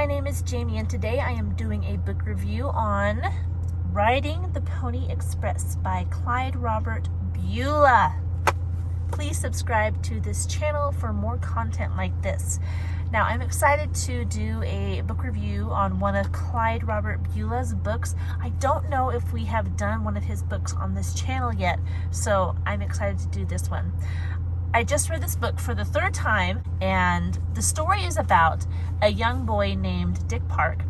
my name is Jamie, and today I am doing a book review on Riding the Pony Express by Clyde Robert Bulla. Please subscribe to this channel for more content like this. Now, I'm excited to do a book review on one of Clyde Robert Bulla's books. I don't know if we have done one of his books on this channel yet, so I'm excited to do this one. I just read this book for the third time, and the story is about a young boy named Dick Park.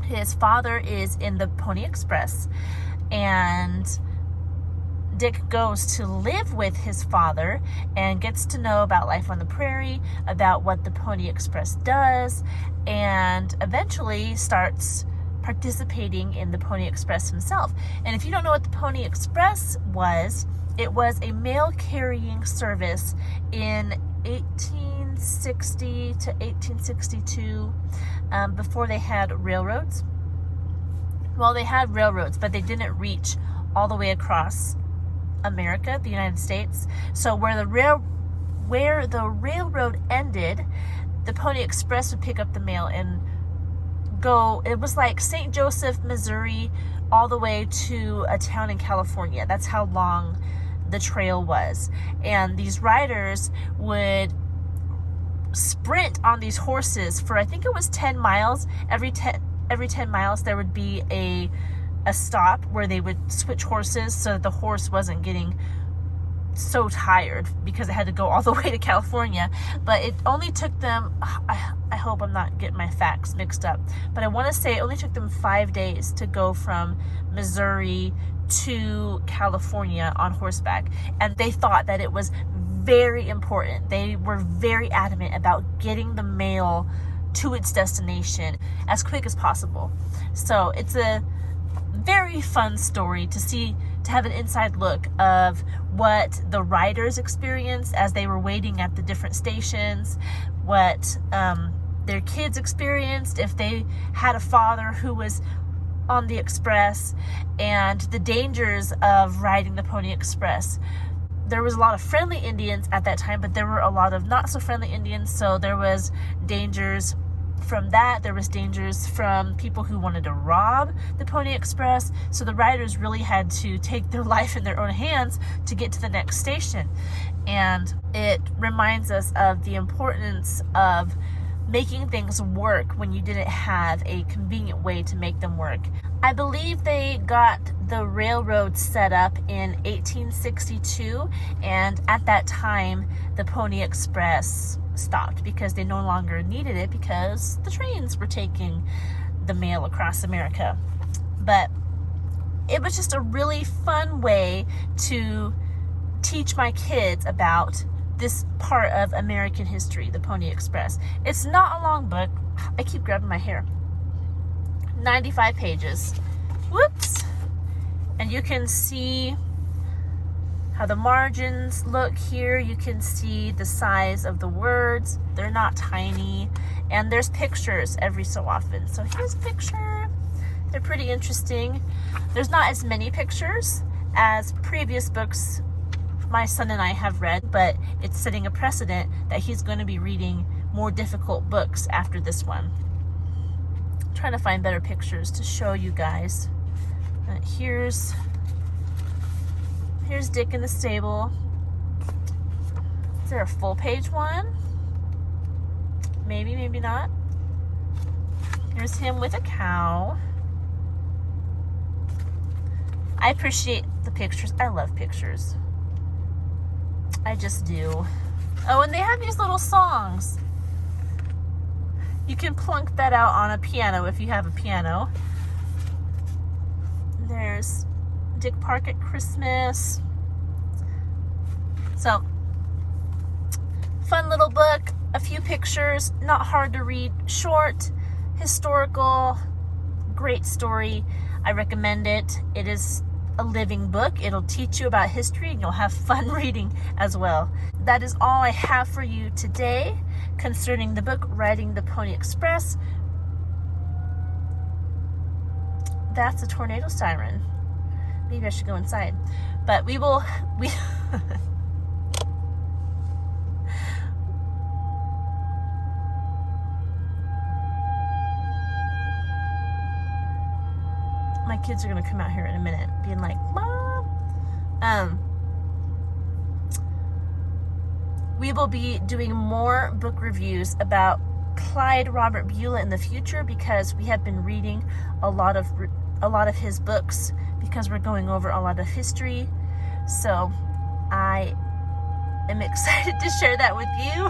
His father is in the Pony Express, and Dick goes to live with his father and gets to know about life on the prairie, about what the Pony Express does, and eventually starts participating in the Pony Express himself. And if you don't know what the Pony Express was, it was a mail carrying service in 1860 to 1862, before they had railroads. Well, they had railroads, but they didn't reach all the way across America, the United States. So where the railroad ended, the Pony Express would pick up the mail and go. It was like St. Joseph, Missouri, all the way to a town in California. That's how long the trail was. And these riders would sprint on these horses for, I think it was 10 miles. Every 10 miles there would be a stop where they would switch horses so that the horse wasn't getting so tired because it had to go all the way to California. But it only took them, I hope I'm not getting my facts mixed up, but I want to say it only took them 5 days to go from Missouri to California on horseback. And they thought that it was very important. They were very adamant about getting the mail to its destination as quick as possible. So it's a very fun story to have an inside look of what the riders experienced as they were waiting at the different stations, what their kids experienced if they had a father who was on the express, and the dangers of riding the Pony Express. There was a lot of friendly Indians at that time, but there were a lot of not so friendly Indians, so there was dangers from that. There was dangers from people who wanted to rob the Pony Express, so the riders really had to take their life in their own hands to get to the next station. And it reminds us of the importance of making things work when you didn't have a convenient way to make them work. I believe they got the railroad set up in 1862, and at that time the Pony Express stopped because they no longer needed it because the trains were taking the mail across America. But it was just a really fun way to teach my kids about this part of American history, the Pony Express. It's not a long book. I keep grabbing my hair. 95 pages. Whoops. And you can see how the margins look here. You can see the size of the words. They're not tiny. And there's pictures every so often. So here's a picture. They're pretty interesting. There's not as many pictures as previous books my son and I have read, but it's setting a precedent that he's going to be reading more difficult books after this one. I'm trying to find better pictures to show you guys. Here's Dick in the stable. Is there a full page one? Maybe, maybe not. Here's him with a cow. I appreciate the pictures. I love pictures. I just do. Oh, and they have these little songs. You can plunk that out on a piano if you have a piano. There's Dick Park at Christmas. So, fun little book. A few pictures. Not hard to read. Short, historical, great story. I recommend it. It is a living book. It'll teach you about history, and you'll have fun reading as well. That is all I have for you today concerning the book Riding the Pony Express. That's a tornado siren. Maybe I should go inside. But we My kids are gonna come out here in a minute being like, Mom. We will be doing more book reviews about Clyde Robert Bulla in the future, because we have been reading a lot of his books, because we're going over a lot of history. So I am excited to share that with you.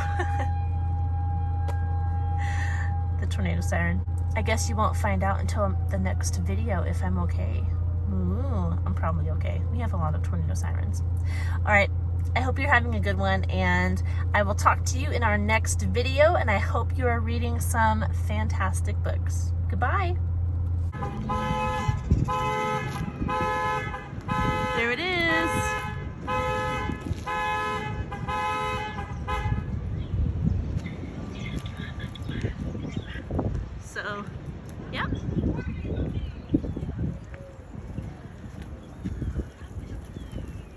The tornado siren. I guess you won't find out until the next video if I'm okay. Ooh, I'm probably okay. We have a lot of tornado sirens. All right. I hope you're having a good one, and I will talk to you in our next video, and I hope you are reading some fantastic books. Goodbye. There it is. So, yeah.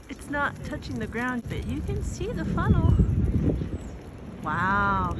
It's not touching the ground, but you can see the funnel. Wow.